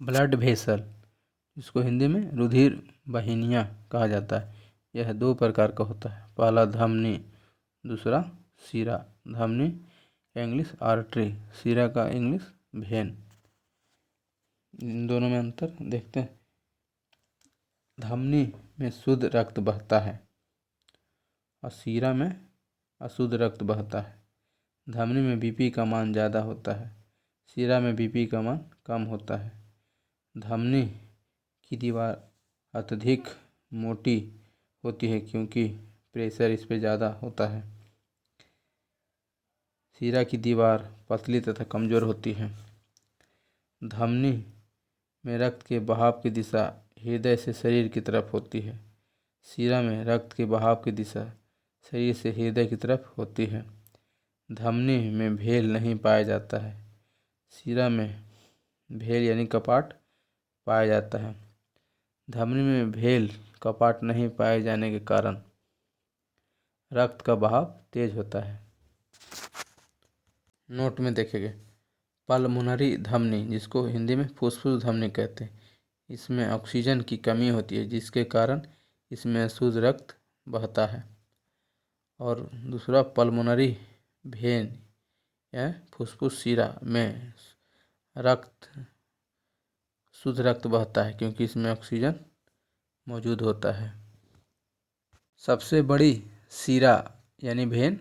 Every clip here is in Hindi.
ब्लड वेसल, इसको हिंदी में रुधिर वाहिनियाँ कहा जाता है। यह दो प्रकार का होता है, पहला धमनी, दूसरा शिरा। धमनी का इंग्लिश आर्टरी, शिरा का इंग्लिश वेन। इन दोनों में अंतर देखते हैं। धमनी में शुद्ध रक्त बहता है और शिरा में अशुद्ध रक्त बहता है। धमनी में बीपी का मान ज़्यादा होता है, शिरा में बीपी का मान कम होता है। धमनी की दीवार अत्यधिक मोटी होती है क्योंकि प्रेशर इस पर ज़्यादा होता है। शिरा की दीवार पतली तथा कमज़ोर होती है। धमनी में रक्त के बहाव की दिशा हृदय से शरीर की तरफ होती है। शिरा में रक्त के बहाव की दिशा शरीर से हृदय की तरफ होती है। धमनी में भेल नहीं पाया जाता है, शिरा में भेल यानी कपाट पाया जाता है। धमनी में भेल कपाट नहीं पाए जाने के कारण रक्त का बहाव तेज होता है। नोट में देखेंगे, पल्मोनरी धमनी, जिसको हिंदी में फुसफुस धमनी कहते हैं, इसमें ऑक्सीजन की कमी होती है जिसके कारण इसमें अशुद्ध रक्त बहता है। और दूसरा पल्मोनरी वेन या फुसफुस शिरा में शुद्ध रक्त बहता है क्योंकि इसमें ऑक्सीजन मौजूद होता है। सबसे बड़ी शिरा यानी वेन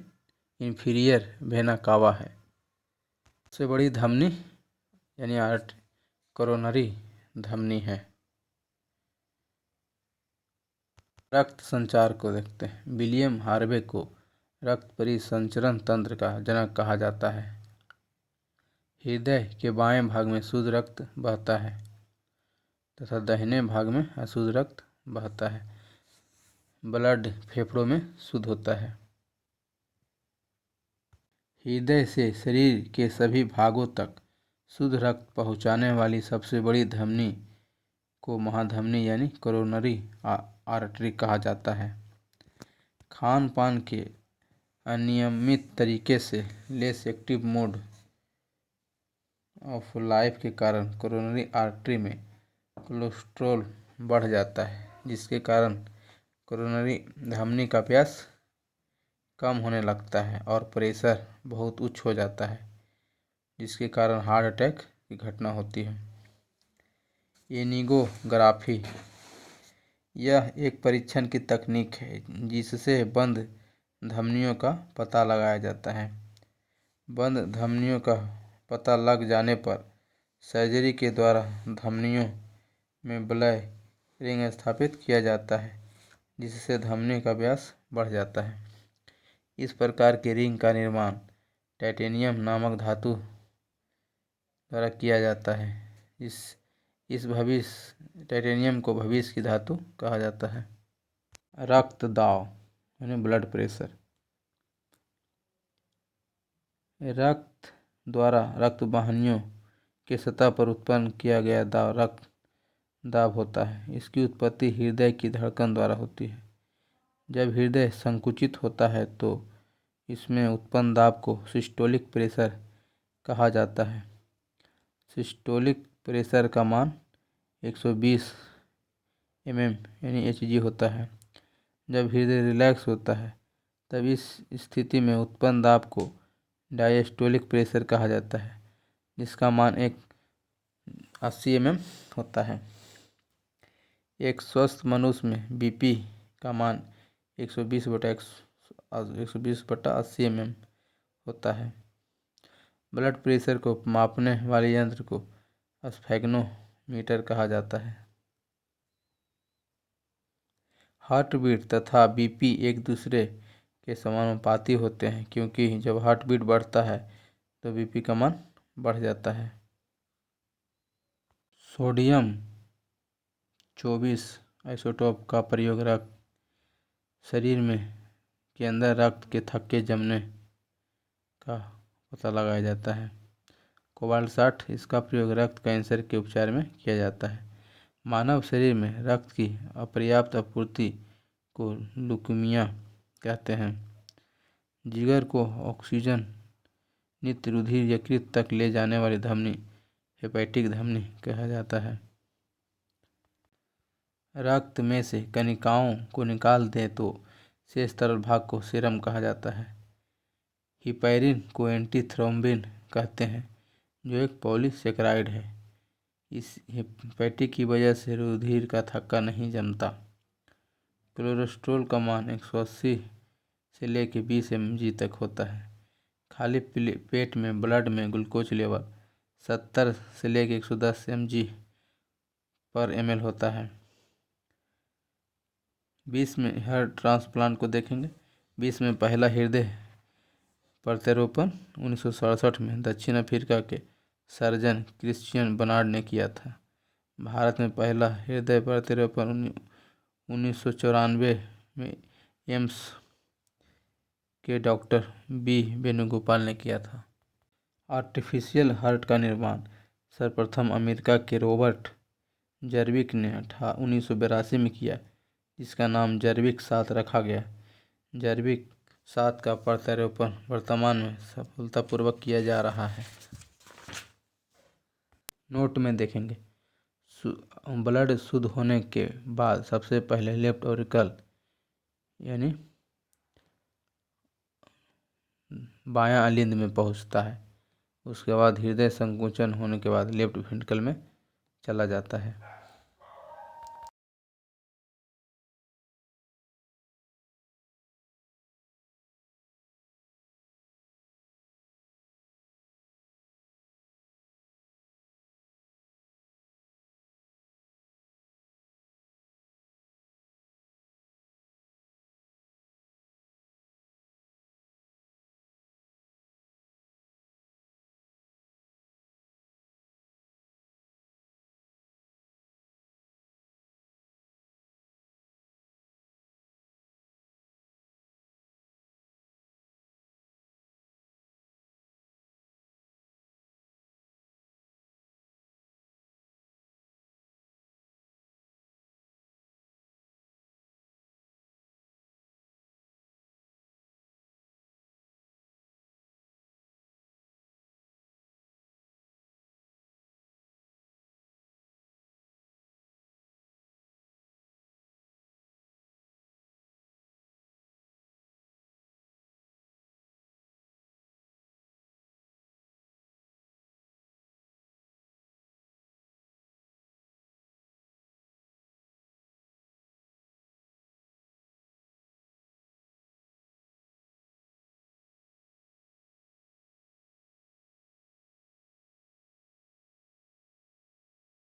इंफीरियर वेना कावा है। सबसे बड़ी धमनी यानी कोरोनरी धमनी है। रक्त संचार को देखते हैं। विलियम हार्वे को रक्त परिसंचरण तंत्र का जनक कहा जाता है। हृदय के बाएं भाग में शुद्ध रक्त बहता है तथा दाहिने भाग में अशुद्ध रक्त बहता है। ब्लड फेफड़ों में शुद्ध होता है। हृदय से शरीर के सभी भागों तक शुद्ध रक्त पहुंचाने वाली सबसे बड़ी धमनी को महाधमनी यानी कोरोनरी आर्टरी कहा जाता है। खान पान के अनियमित तरीके से less active mode of life के कारण कोरोनरी आर्टरी में कोलेस्ट्रॉल बढ़ जाता है, जिसके कारण कोरोनरी धमनी का व्यास कम होने लगता है और प्रेशर बहुत उच्च हो जाता है, जिसके कारण हार्ट अटैक की घटना होती है। एनियोग्राफी, यह एक परीक्षण की तकनीक है जिससे बंद धमनियों का पता लगाया जाता है। बंद धमनियों का पता लग जाने पर सर्जरी के द्वारा धमनियों में ब्लय रिंग स्थापित किया जाता है, जिससे धमनी का व्यास बढ़ जाता है। इस प्रकार के रिंग का निर्माण टाइटेनियम नामक धातु द्वारा किया जाता है। इस भविष्य टाइटेनियम को भविष्य की धातु कहा जाता है। रक्त दाब यानी ब्लड प्रेशर, रक्त द्वारा रक्त वाहिनियों के सतह पर उत्पन्न किया गया रक्त दाब होता है। इसकी उत्पत्ति हृदय की धड़कन द्वारा होती है। जब हृदय संकुचित होता है तो इसमें उत्पन्न दाब को सिस्टोलिक प्रेशर कहा जाता है। सिस्टोलिक प्रेशर का मान 120 mm यानी Hg होता है। जब हृदय रिलैक्स होता है तब इस स्थिति में उत्पन्न दाब को डायस्टोलिक प्रेशर कहा जाता है, जिसका मान 80 mm होता है। एक स्वस्थ मनुष्य में बीपी का मान 120/80 mm होता है। ब्लड प्रेशर को मापने वाले यंत्र को स्फैग्नोमीटर कहा जाता है। हार्ट बीट तथा बीपी एक दूसरे के समानुपाती होते हैं, क्योंकि जब हार्ट बीट बढ़ता है तो बीपी का मान बढ़ जाता है। सोडियम 24 आइसोटोप का प्रयोग रक्त शरीर में के अंदर रक्त के थक्के जमने का पता लगाया जाता है। कोबाल्ट 60, इसका प्रयोग रक्त कैंसर के उपचार में किया जाता है। मानव शरीर में रक्त की अपर्याप्त आपूर्ति को ल्यूकीमिया कहते हैं। जिगर को ऑक्सीजन नित्य रुधिर यकृत तक ले जाने वाली धमनी हेपेटिक धमनी कहा जाता है। रक्त में से कणिकाओं को निकाल दें तो शेष तरल भाग को सीरम कहा जाता है। हिपैरिन को एंटीथ्रोम्बिन कहते हैं, जो एक पॉलीसेकेराइड है। इस हेपेटिक की वजह से रुधिर का थक्का नहीं जमता। कोलेस्ट्रॉल का मान 180 से लेकर 20 mg तक होता है। खाली पेट में ब्लड में ग्लूकोज लेवल 70 से लेकर 110 mg/ml होता है। 20 में हार्ट ट्रांसप्लांट को देखेंगे। 20 में पहला हृदय प्रत्यारोपण 1967 में दक्षिण अफ्रीका के सर्जन क्रिश्चियन बर्नार्ड ने किया था। भारत में पहला हृदय प्रत्यारोपण 1994 में एम्स के डॉक्टर बी वेणुगोपाल ने किया था। आर्टिफिशियल हार्ट का निर्माण सर्वप्रथम अमेरिका के रॉबर्ट जर्विक ने 1982 में किया, जिसका नाम जर्विक 7 रखा गया। जर्विक 7 का प्रत्यारोपण वर्तमान में सफलतापूर्वक किया जा रहा है। नोट में देखेंगे, ब्लड शुद्ध होने के बाद सबसे पहले लेफ्ट ऑरिकल यानी बायां अलिंद में पहुंचता है। उसके बाद हृदय संकुचन होने के बाद लेफ्ट वेंट्रिकल में चला जाता है।